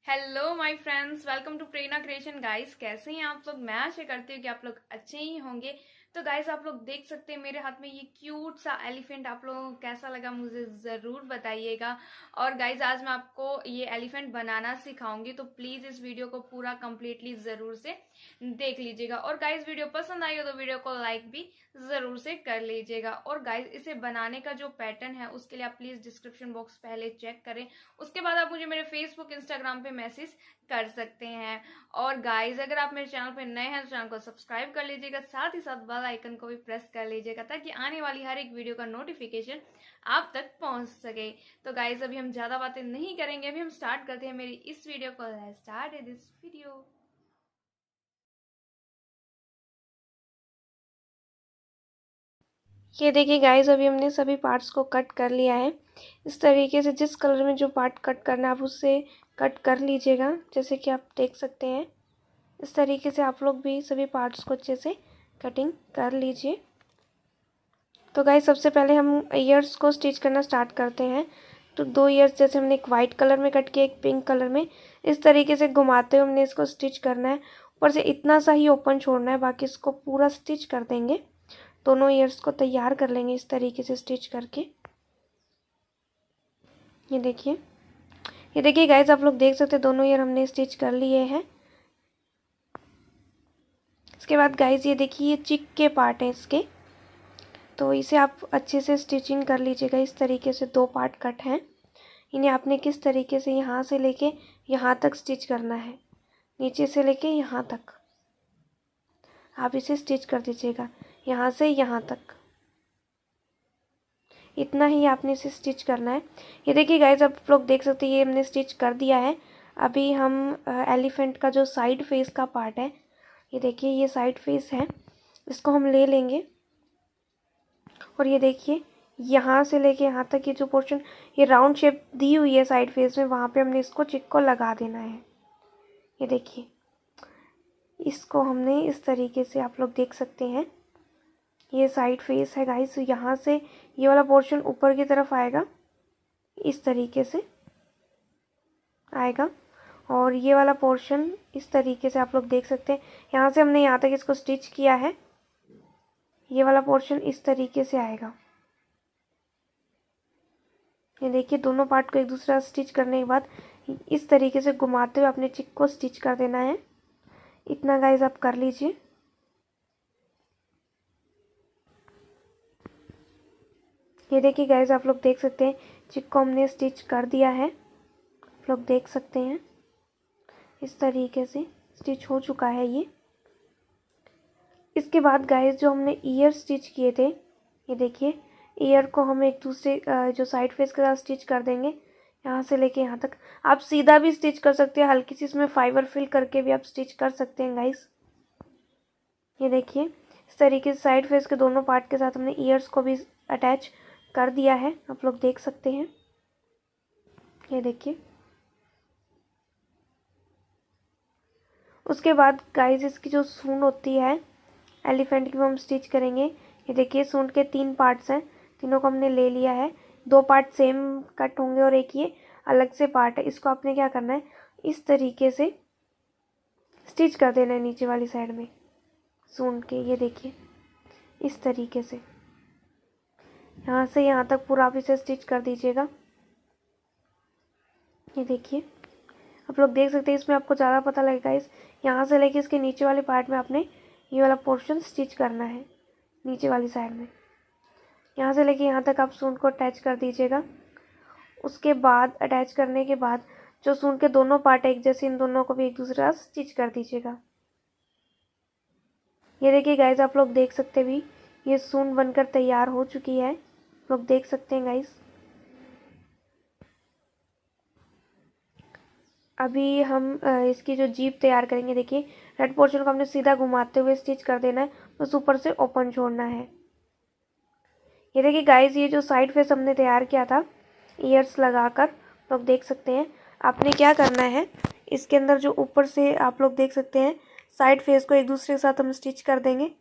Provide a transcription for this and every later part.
Hello my friends, welcome to Prerna creation. Guys, कैसे हैं आप लोग? मैं आशा करती हूँ कि आप लोग अच्छे ही होंगे। तो गाइस, आप लोग देख सकते हैं मेरे हाथ में ये क्यूट सा एलिफेंट। आप लोगों को कैसा लगा मुझे ज़रूर बताइएगा। और गाइस, आज मैं आपको ये एलिफेंट बनाना सिखाऊंगी, तो प्लीज़ इस वीडियो को पूरा कंप्लीटली ज़रूर से देख लीजिएगा। और गाइस, वीडियो पसंद आई हो तो वीडियो को लाइक भी ज़रूर से कर लीजिएगा। और गाइस, इसे बनाने का जो पैटर्न है उसके लिए आप प्लीज़ डिस्क्रिप्शन बॉक्स पहले चेक करें। उसके बाद आप मुझे मेरे फेसबुक इंस्टाग्राम पे मैसेज कर सकते हैं। और गाइज, अगर आप मेरे चैनल पे नए हैं तो चैनल को सब्सक्राइब कर लीजिएगा, साथ ही साथ बेल आइकन को भी प्रेस कर लीजिएगा ताकि आने वाली हर एक वीडियो का नोटिफिकेशन आप तक पहुंच सके। तो गाइज, अभी हम ज्यादा बातें नहीं करेंगे, अभी हम स्टार्ट करते हैं मेरी इस वीडियो को। Start this video. ये देखिए गाइस, अभी हमने सभी पार्ट्स को कट कर लिया है। इस तरीके से जिस कलर में जो पार्ट कट करना है आप उससे कट कर लीजिएगा, जैसे कि आप देख सकते हैं। इस तरीके से आप लोग भी सभी पार्ट्स को अच्छे से कटिंग कर लीजिए। तो गाइस, सबसे पहले हम ईयर्स को स्टिच करना स्टार्ट करते हैं। तो 2 ईयर्स जैसे हमने एक वाइट कलर में कट किया, एक पिंक कलर में, इस तरीके से घुमाते हुए हमने इसको स्टिच करना है। ऊपर से इतना सा ही ओपन छोड़ना है, बाकी इसको पूरा स्टिच कर देंगे। दोनों ईयर्स को तैयार कर लेंगे इस तरीके से स्टिच करके। ये देखिए गाइस, आप लोग देख सकते हैं दोनों ईयर हमने स्टिच कर लिए हैं। इसके बाद गाइस, ये देखिए ये चिक के पार्ट हैं इसके, तो इसे आप अच्छे से स्टिचिंग कर लीजिएगा। इस तरीके से 2 पार्ट कट हैं, इन्हें आपने किस तरीके से यहाँ से लेके यहाँ तक स्टिच करना है, नीचे से लेके यहाँ तक आप इसे स्टिच कर दीजिएगा, यहाँ से यहाँ तक। इतना ही आपने इसे स्टिच करना है। ये देखिए गाइस, आप लोग देख सकते हैं ये हमने स्टिच कर दिया है। अभी हम एलिफेंट का जो साइड फेस का पार्ट है, ये देखिए ये साइड फेस है, इसको हम ले लेंगे। और ये देखिए यहाँ से लेके यहाँ तक ये जो पोर्शन, ये राउंड शेप दी हुई है साइड फेस में, वहाँ पे हमने इसको चिक को लगा देना है। ये देखिए इसको हमने इस तरीके से, आप लोग देख सकते हैं, ये साइड फेस है गाइस। यहाँ से ये वाला पोर्शन ऊपर की तरफ आएगा, इस तरीके से आएगा। और ये वाला पोर्शन इस तरीके से आप लोग देख सकते हैं, यहाँ से हमने यहाँ तक इसको स्टिच किया है। ये वाला पोर्शन इस तरीके से आएगा। ये देखिए दोनों पार्ट को एक दूसरा स्टिच करने के बाद इस तरीके से घुमाते हुए अपने चिक को स्टिच कर देना है। इतना गाइस आप कर लीजिए। ये देखिए गाइस, आप लोग देख सकते हैं चिक को हमने स्टिच कर दिया है, आप लोग देख सकते हैं। इस तरीके से स्टिच हो चुका है ये। इसके बाद गाइस, जो हमने ईयर स्टिच किए थे, ये देखिए ईयर को हम एक दूसरे जो साइड फेस के साथ स्टिच कर देंगे, यहाँ से लेके यहाँ तक। आप सीधा भी स्टिच कर सकते हैं, हल्की सी इसमें फाइबर फिल करके भी आप स्टिच कर सकते हैं गाइस। ये देखिए इस तरीके से साइड फेस के दोनों पार्ट के साथ हमने ईयर्स को भी अटैच कर दिया है, आप लोग देख सकते हैं। ये देखिए उसके बाद गाइस, इसकी जो सूंड होती है एलिफेंट की, वो हम स्टिच करेंगे। ये देखिए सूंड के 3 पार्ट्स हैं, तीनों को हमने ले लिया है। 2 पार्ट सेम कट होंगे और एक ये अलग से पार्ट है। इसको आपने क्या करना है, इस तरीके से स्टिच कर देना है नीचे वाली साइड में सूंड के। ये देखिए इस तरीके से यहाँ से यहाँ तक पूरा आप इसे स्टिच कर दीजिएगा। ये देखिए आप लोग देख सकते हैं, इसमें आपको ज़्यादा पता लगेगा। इस यहाँ से लेके इसके नीचे वाले पार्ट में आपने ये वाला पोर्शन स्टिच करना है, नीचे वाली साइड में। यहाँ से लेके यहाँ तक आप सूंड को अटैच कर दीजिएगा। उसके बाद अटैच करने के बाद जो सूंड के दोनों पार्ट है एक जैसे, इन दोनों को भी एक दूसरे साथ स्टिच कर दीजिएगा। ये देखिए गाइस, आप लोग देख सकते भी ये सूंड बनकर तैयार हो चुकी है, आप लोग देख सकते हैं गाइस। अभी हम इसकी जो जीप तैयार करेंगे, देखिए रेड पोर्शन को हमने सीधा घुमाते हुए स्टिच कर देना है, बस ऊपर से ओपन छोड़ना है। ये देखिए गाइस, ये जो साइड फेस हमने तैयार किया था ईयर्स लगाकर, लोग देख सकते हैं। आपने क्या करना है, इसके अंदर जो ऊपर से आप लोग देख सकते हैं साइड फेस को एक दूसरे के साथ हम स्टिच कर देंगे।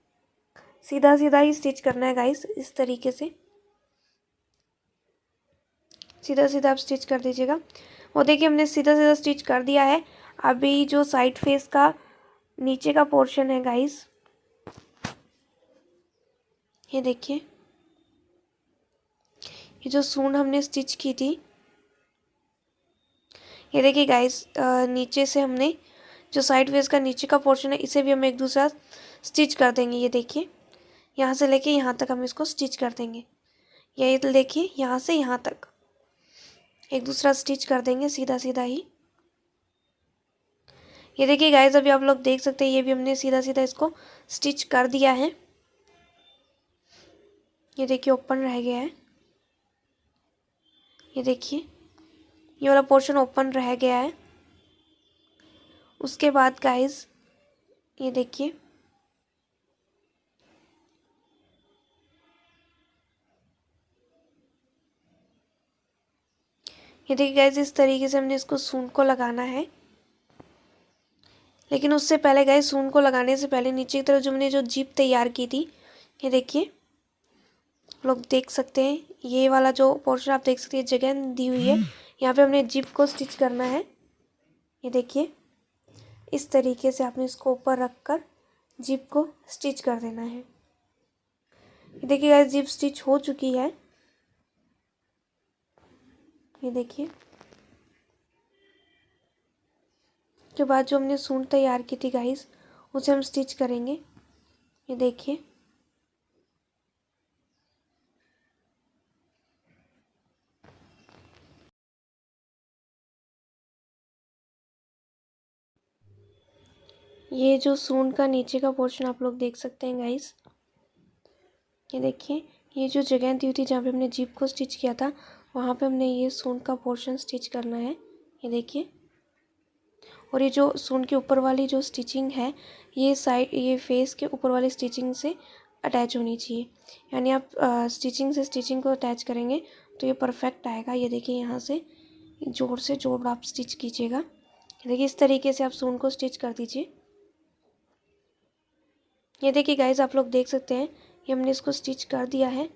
सीधा सीधा ही स्टिच करना है गाइस, इस तरीके से सीधा सीधा आप स्टिच कर दीजिएगा। वो देखिए हमने सीधा सीधा स्टिच कर दिया है। अभी जो साइड फेस का नीचे का पोर्शन है गाइस, ये देखिए, ये जो सूंड हमने स्टिच की थी, ये देखिए गाइस, नीचे से हमने जो साइड फेस का नीचे का पोर्शन है इसे भी हम एक दूसरा स्टिच कर देंगे। ये देखिए, यहाँ से लेके यहाँ तक हम इसको स्टिच कर देंगे। ये देखिए, यहाँ से यहाँ तक एक दूसरा स्टिच कर देंगे सीधा सीधा ही। ये देखिए गाइस, अभी आप लोग देख सकते हैं ये भी हमने सीधा सीधा इसको स्टिच कर दिया है। ये देखिए ओपन रह गया है। ये देखिए, ये वाला पोर्शन ओपन रह गया है। उसके बाद गाइस, ये देखिए, ये देखिए गाइस, इस तरीके से हमने इसको सूंड को लगाना है। लेकिन उससे पहले गाइस, सूंड को लगाने से पहले नीचे की तरफ जो हमने जो जिप तैयार की थी, ये देखिए, लोग देख सकते हैं, ये वाला जो पोर्शन आप देख सकते हैं जगह दी हुई है, यहाँ पे हमने जिप को स्टिच करना है। ये देखिए, इस तरीके से आपने इसको ऊपर रखकर जिप को स्टिच कर देना है। ये देखिए गाइस, जिप स्टिच हो चुकी है। ये देखिए, के बाद जो हमने सूंड तैयार की थी गाइस, उसे हम स्टिच करेंगे। ये देखिए, ये जो सूंड का नीचे का पोर्शन आप लोग देख सकते हैं गाइस, ये देखिए, ये जो जगह दी हुई थी जहाँ पे हमने जिप को स्टिच किया था, वहाँ पे हमने ये सूंड का पोर्शन स्टिच करना है। ये देखिए, और ये जो सूंड के ऊपर वाली जो स्टिचिंग है, ये साइड, ये फेस के ऊपर वाली स्टिचिंग से अटैच होनी चाहिए। यानी आप स्टिचिंग से स्टिचिंग को अटैच करेंगे तो ये परफेक्ट आएगा। ये देखिए, यहाँ से जोड़ से जोड़ आप स्टिच कीजिएगा। देखिए, इस तरीके से आप सूंड को स्टिच कर दीजिए। ये देखिए गाइस, आप लोग देख सकते हैं, ये हमने इसको स्टिच कर दिया है।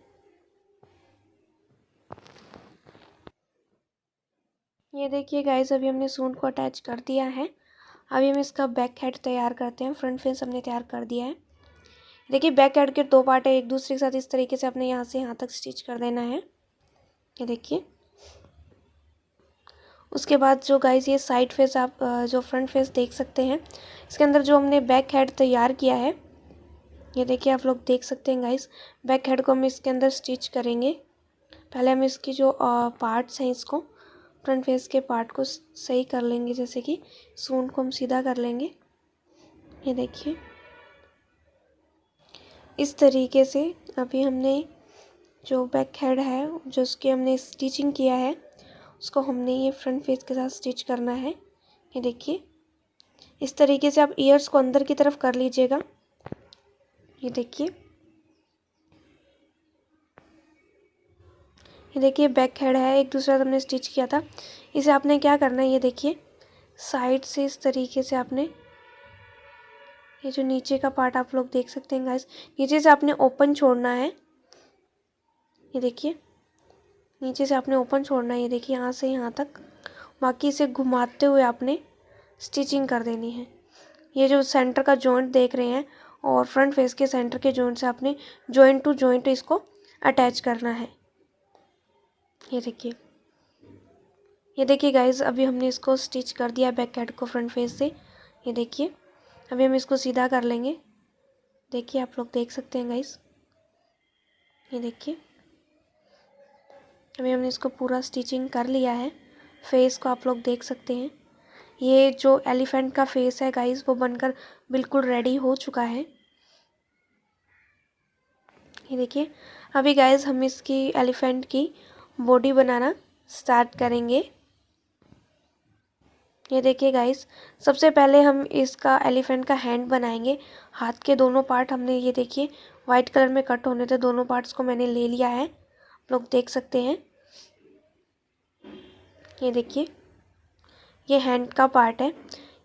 ये देखिए गाइस, अभी हमने सूंड को अटैच कर दिया है। अभी हम इसका बैक हेड तैयार करते हैं। फ्रंट फेस हमने तैयार कर दिया है। देखिए, बैक हेड के दो पार्ट है, एक दूसरे के साथ इस तरीके से अपने यहाँ से यहाँ तक स्टिच कर देना है। ये देखिए, उसके बाद जो गाइस ये साइड फेस आप जो फ्रंट फेस देख सकते हैं, इसके अंदर जो हमने बैक हेड तैयार किया है, ये देखिए आप लोग देख सकते हैं गाइस, बैक हेड को हम इसके अंदर स्टिच करेंगे। पहले हम इसकी जो पार्ट्स हैं, इसको फ्रंट फेस के पार्ट को सही कर लेंगे, जैसे कि सूंड को हम सीधा कर लेंगे। ये देखिए, इस तरीके से अभी हमने जो बैक हेड है, जो उसकी हमने स्टिचिंग किया है, उसको हमने ये फ्रंट फेस के साथ स्टिच करना है। ये देखिए, इस तरीके से आप ईयर्स को अंदर की तरफ कर लीजिएगा। ये देखिए, ये देखिए बैक हेड है, एक दूसरा हमने स्टिच किया था। इसे आपने क्या करना है, ये देखिए, साइड से इस तरीके से आपने ये जो नीचे का पार्ट आप लोग देख सकते हैं गाइस, नीचे से आपने ओपन छोड़ना है। ये देखिए, नीचे से आपने ओपन छोड़ना है। ये देखिए, यहाँ से यहाँ तक, बाकी इसे घुमाते हुए आपने स्टिचिंग कर देनी है। ये जो सेंटर का जॉइंट देख रहे हैं, और फ्रंट फेस के सेंटर के जॉइंट से आपने जॉइंट टू जॉइंट इसको अटैच करना है। ये देखिए, ये देखिए गाइस, अभी हमने इसको स्टिच कर दिया बैक हेड को फ्रंट फेस से। ये देखिए, अभी हम इसको सीधा कर लेंगे। देखिए, आप लोग देख सकते हैं गाइस, ये देखिए, अभी हमने इसको पूरा स्टिचिंग कर लिया है। फेस को आप लोग देख सकते हैं, ये जो एलिफेंट का फेस है गाइस, वो बनकर बिल्कुल रेडी हो चुका है। ये देखिए, अभी गाइस हम इसकी एलिफेंट की बॉडी बनाना स्टार्ट करेंगे। ये देखिए गाइस, सबसे पहले हम इसका एलिफेंट का हैंड बनाएंगे। हाथ के दोनों पार्ट हमने, ये देखिए, वाइट कलर में कट होने थे, दोनों पार्ट्स को मैंने ले लिया है, आप लोग देख सकते हैं। ये देखिए, ये हैंड का पार्ट है,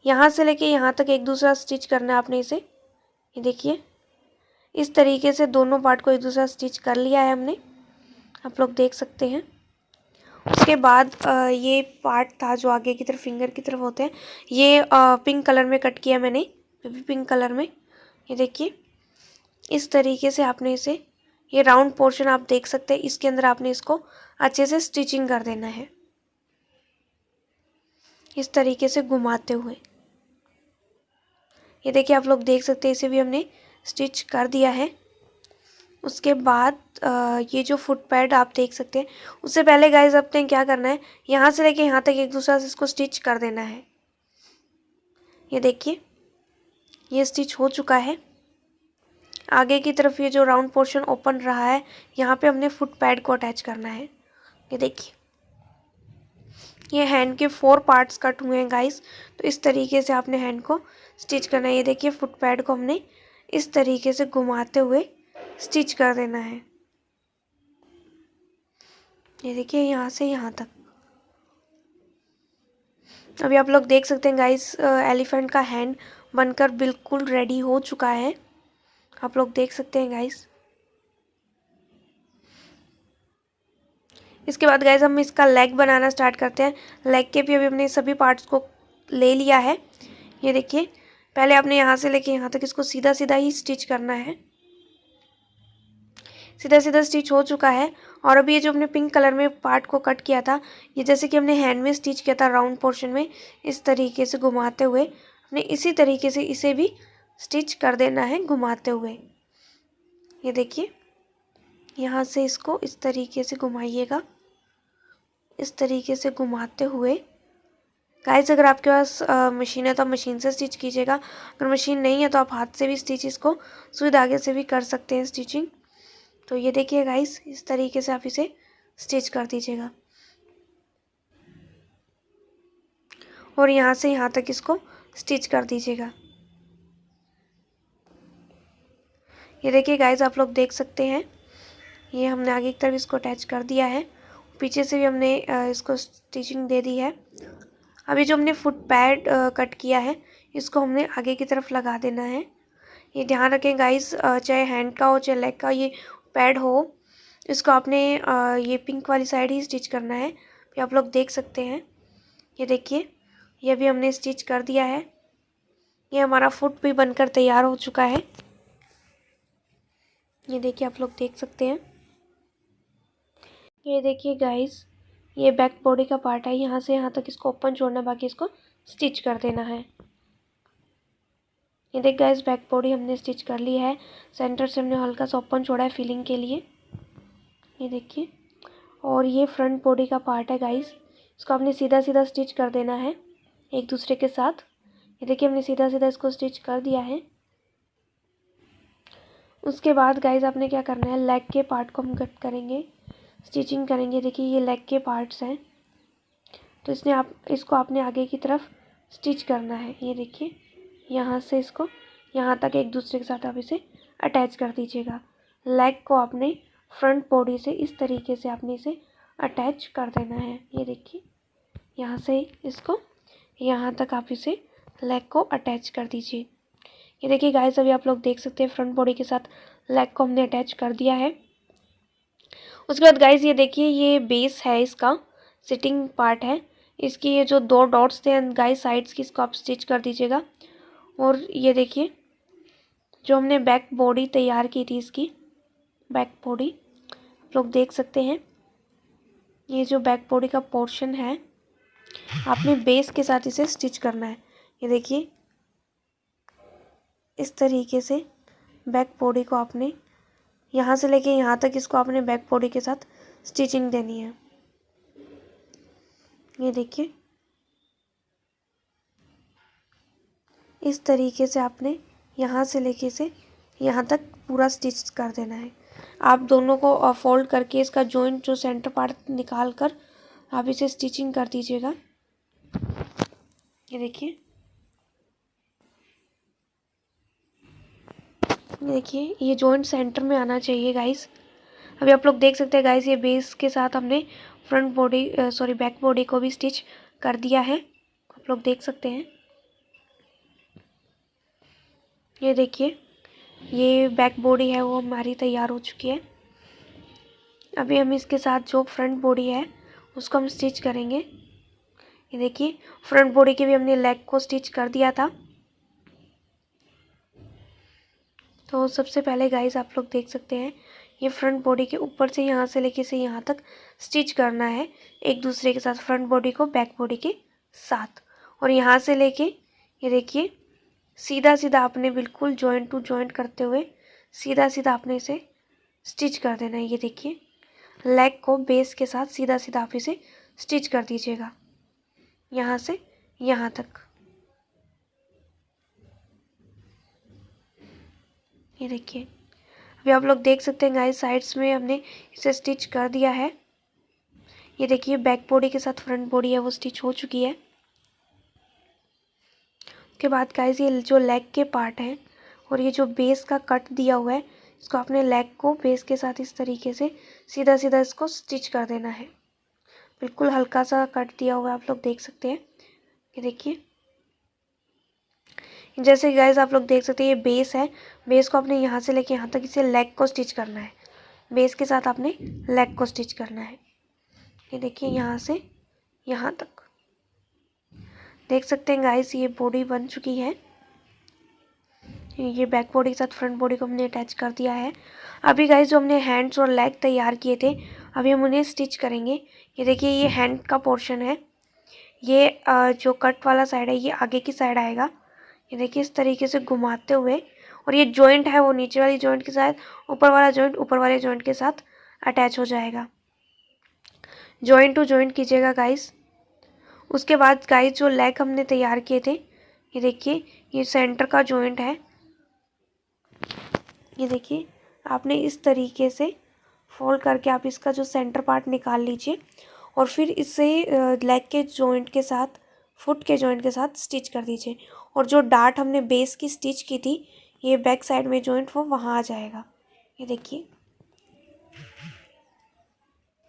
यहाँ से लेके यहाँ तक एक दूसरा स्टिच करना है आपने इसे। ये देखिए, इस तरीके से दोनों पार्ट को एक दूसरा स्टिच कर लिया है हमने, आप लोग देख सकते हैं। उसके बाद ये पार्ट था जो आगे की तरफ फिंगर की तरफ होते हैं, ये पिंक कलर में कट किया मैंने, बेबी पिंक कलर में। ये देखिए इस तरीके से आपने इसे, ये राउंड पोर्शन आप देख सकते हैं, इसके अंदर आपने इसको अच्छे से स्टिचिंग कर देना है, इस तरीके से घुमाते हुए। ये देखिए आप लोग देख सकते हैं, इसे भी हमने स्टिच कर दिया है। उसके बाद ये जो फुट पैड आप देख सकते हैं, उससे पहले गाइज अपने क्या करना है, यहाँ से लेके यहाँ तक एक दूसरा से इसको स्टिच कर देना है। ये देखिए ये स्टिच हो चुका है। आगे की तरफ ये जो राउंड पोर्शन ओपन रहा है, यहाँ पे हमने फुट पैड को अटैच करना है। ये देखिए ये हैंड के 4 पार्ट्स कट हुए हैं गाइस, तो इस तरीके से आपने हैंड को स्टिच करना है। ये देखिए फुट पैड को हमने इस तरीके से घुमाते हुए स्टिच कर देना है। ये देखिए यहाँ से यहाँ तक। अभी आप लोग देख सकते हैं गाइस, एलिफेंट का हैंड बनकर बिल्कुल रेडी हो चुका है, आप लोग देख सकते हैं गाइस। इसके बाद गाइस हम इसका लेग बनाना स्टार्ट करते हैं। लेग के भी अभी हमने सभी पार्ट्स को ले लिया है। ये देखिए पहले आपने यहाँ से लेके यहाँ तक इसको सीधा सीधा ही स्टिच करना है। सीधा सीधा स्टिच हो चुका है। और अभी ये जो हमने पिंक कलर में पार्ट को कट किया था, ये जैसे कि हमने हैंड में स्टिच किया था राउंड पोर्शन में, इस तरीके से घुमाते हुए हमने इसी तरीके से इसे भी स्टिच कर देना है घुमाते हुए। ये देखिए यहाँ से इसको इस तरीके से घुमाइएगा, इस तरीके से घुमाते हुए। गाइस अगर आपके पास मशीन है तो आप मशीन से स्टिच कीजिएगा, अगर मशीन नहीं है तो आप हाथ से भी स्टिच इसको सुई धागे से भी कर सकते हैं स्टिचिंग। तो ये देखिए गाइस इस तरीके से आप इसे स्टिच कर दीजिएगा और यहाँ से यहाँ तक इसको स्टिच कर दीजिएगा। ये देखिए गाइस आप लोग देख सकते हैं, ये हमने आगे की तरफ इसको अटैच कर दिया है, पीछे से भी हमने इसको स्टिचिंग दे दी है। अभी जो हमने फुट पैड कट किया है, इसको हमने आगे की तरफ लगा देना है। ये ध्यान रखें गाइस, चाहे हैंड का हो चाहे लेग का ये पैड हो, इसको आपने ये पिंक वाली साइड ही स्टिच करना है। ये आप लोग देख सकते हैं। ये देखिए ये भी हमने स्टिच कर दिया है। ये हमारा फुट भी बनकर तैयार हो चुका है। ये देखिए आप लोग देख सकते हैं। ये देखिए गाइस ये बैक बॉडी का पार्ट है, यहाँ से यहाँ तक इसको ओपन छोड़ना, बाकी इसको स्टिच कर देना है। ये देख गाइस बैक बॉडी हमने स्टिच कर ली है, सेंटर से हमने हल्का सा ओपन छोड़ा है फिलिंग के लिए। ये देखिए और ये फ्रंट बॉडी का पार्ट है गाइस, इसको आपने सीधा सीधा स्टिच कर देना है एक दूसरे के साथ। ये देखिए हमने सीधा सीधा इसको स्टिच कर दिया है। उसके बाद गाइस आपने क्या करना है, लेग के पार्ट को हम कट करेंगे, स्टिचिंग करेंगे। देखिए ये लेग के पार्ट्स हैं, तो इसको आपने आगे की तरफ स्टिच करना है। ये देखिए यहाँ से इसको यहाँ तक एक दूसरे के साथ आप इसे अटैच कर दीजिएगा। लेग को आपने फ्रंट बॉडी से इस तरीके से आपने इसे अटैच कर देना है। ये देखिए यहाँ से इसको यहाँ तक आप इसे लेग को अटैच कर दीजिए। ये देखिए गाइस अभी आप लोग देख सकते हैं फ्रंट बॉडी के साथ लेग को हमने अटैच कर दिया है। उसके बाद गाइस ये देखिए ये बेस है, इसका सिटिंग पार्ट है, इसकी ये जो 2 डॉट्स थे गाइस साइड्स की, इसको आप स्टिच कर दीजिएगा। और ये देखिए जो हमने बैक बॉडी तैयार की थी, इसकी बैक बॉडी आप लोग देख सकते हैं। ये जो बैक बॉडी का पोर्शन है आपने बेस के साथ इसे स्टिच करना है। ये देखिए इस तरीके से बैक बॉडी को आपने यहाँ से लेके यहाँ तक इसको आपने बैक बॉडी के साथ स्टिचिंग देनी है। ये देखिए इस तरीके से आपने यहाँ से लेके इसे यहाँ तक पूरा स्टिच कर देना है। आप दोनों को फोल्ड करके इसका जॉइंट जो सेंटर पार्ट निकाल कर आप इसे स्टिचिंग कर दीजिएगा। ये देखिए ये जॉइंट सेंटर में आना चाहिए गाइस। अभी आप लोग देख सकते हैं गाइस ये बेस के साथ हमने फ्रंट बॉडी बैक बॉडी को भी स्टिच कर दिया है, आप लोग देख सकते हैं। ये देखिए ये बैक बॉडी है वो हमारी तैयार हो चुकी है। अभी हम इसके साथ जो फ्रंट बॉडी है उसको हम स्टिच करेंगे। ये देखिए फ्रंट बॉडी के भी हमने लेग को स्टिच कर दिया था। तो सबसे पहले गाइस आप लोग देख सकते हैं ये फ्रंट बॉडी के ऊपर से यहाँ से लेके से यहाँ तक स्टिच करना है एक दूसरे के साथ, फ्रंट बॉडी को बैक बॉडी के साथ। और यहाँ से लेके ये देखिए सीधा सीधा आपने बिल्कुल जॉइंट टू जॉइंट करते हुए सीधा सीधा आपने इसे स्टिच कर देना है। ये देखिए लेग को बेस के साथ सीधा सीधा आप इसे स्टिच कर दीजिएगा यहाँ से यहाँ तक। ये देखिए अभी आप लोग देख सकते हैं गाइस साइड्स में हमने इसे स्टिच कर दिया है। ये देखिए बैक बॉडी के साथ फ्रंट बॉडी है वो स्टिच हो चुकी है। उसके बाद गाइस ये जो लेग के पार्ट हैं और ये जो बेस का कट दिया हुआ है इसको अपने लेग को बेस के साथ इस तरीके से सीधा सीधा इसको स्टिच कर देना है। बिल्कुल हल्का सा कट दिया हुआ है आप लोग देख सकते हैं। ये देखिए जैसे गाइस आप लोग देख सकते हैं ये बेस है, बेस को आपने यहाँ से लेके यहाँ तक इसे लेग को स्टिच करना है। बेस के साथ आपने लेग को स्टिच करना है। ये देखिए यहाँ से यहाँ तक देख सकते हैं गाइस ये बॉडी बन चुकी है। ये बैक बॉडी के साथ फ्रंट बॉडी को हमने अटैच कर दिया है। अभी गाइस जो हमने हैंड्स और लेग तैयार किए थे अभी हम उन्हें स्टिच करेंगे। ये देखिए ये हैंड का पोर्शन है, ये जो कट वाला साइड है ये आगे की साइड आएगा। ये देखिए इस तरीके से घुमाते हुए, और ये जॉइंट है वो नीचे वाली जॉइंट के साथ ऊपर वाला जॉइंट ऊपर वाले जॉइंट के साथ अटैच हो जाएगा। जॉइंट टू जॉइंट कीजिएगा गाइस। उसके बाद गाइस जो लेग हमने तैयार किए थे ये देखिए ये सेंटर का जॉइंट है। ये देखिए आपने इस तरीके से फोल्ड करके आप इसका जो सेंटर पार्ट निकाल लीजिए और फिर इसे लेग के जॉइंट के साथ फुट के जॉइंट के साथ स्टिच कर दीजिए। और जो डार्ट हमने बेस की स्टिच की थी ये बैक साइड में जॉइंट वो वहाँ आ जाएगा। ये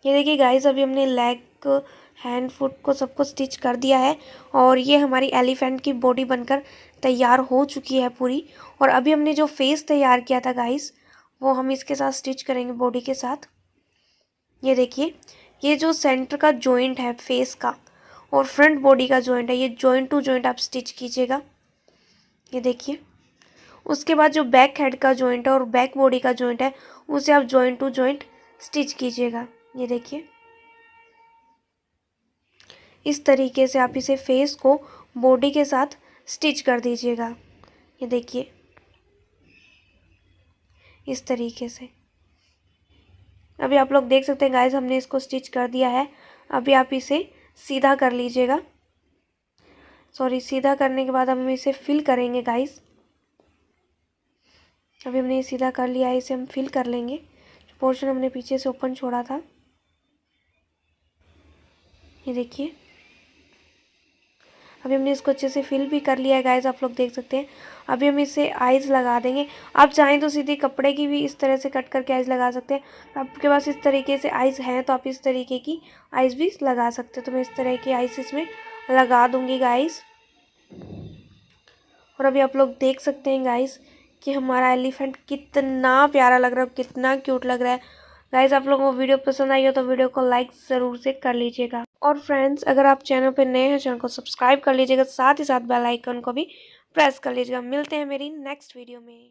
देखिए गाइस अभी हमने लेग हैंड फुट को सबको स्टिच कर दिया है और ये हमारी एलिफेंट की बॉडी बनकर तैयार हो चुकी है पूरी। और अभी हमने जो फेस तैयार किया था गाइस वो हम इसके साथ स्टिच करेंगे बॉडी के साथ। ये देखिए ये जो सेंटर का जॉइंट है फेस का और फ्रंट बॉडी का जॉइंट है ये जॉइंट टू जॉइंट आप स्टिच कीजिएगा। ये देखिए उसके बाद जो बैक हेड का जॉइंट है और बैक बॉडी का जॉइंट है उसे आप जॉइंट टू जॉइंट स्टिच कीजिएगा। ये देखिए इस तरीके से आप इसे फेस को बॉडी के साथ स्टिच कर दीजिएगा। ये देखिए इस तरीके से अभी आप लोग देख सकते हैं गाइस हमने इसको स्टिच कर दिया है। अभी आप इसे सीधा कर लीजिएगा। सीधा करने के बाद हम इसे फिल करेंगे गाइस। अभी हमने ये सीधा कर लिया है, इसे हम फिल कर लेंगे। जो पोर्शन हमने पीछे से ओपन छोड़ा था ये देखिए अभी हमने इसको अच्छे से फिल भी कर लिया है गाइस आप लोग देख सकते हैं। अभी हम इसे आइज़ लगा देंगे। आप चाहें तो सीधी कपड़े की भी इस तरह से कट करके आइज़ लगा सकते हैं। आपके पास इस तरीके से आइज़ हैं तो आप इस तरीके की आइज़ भी लगा सकते हैं। तो मैं इस तरह की आइज़ इसमें लगा दूंगी गाइस। और अभी आप लोग देख सकते हैं गाइस कि हमारा एलिफेंट कितना प्यारा लग रहा है, कितना क्यूट लग रहा है। गाइस आप लोगों को वीडियो पसंद आई हो तो वीडियो को लाइक ज़रूर से कर लीजिएगा। और फ्रेंड्स अगर आप चैनल पर नए हैं चैनल को सब्सक्राइब कर लीजिएगा, साथ ही साथ बेल आइकन को भी प्रेस कर लीजिएगा। मिलते हैं मेरी नेक्स्ट वीडियो में।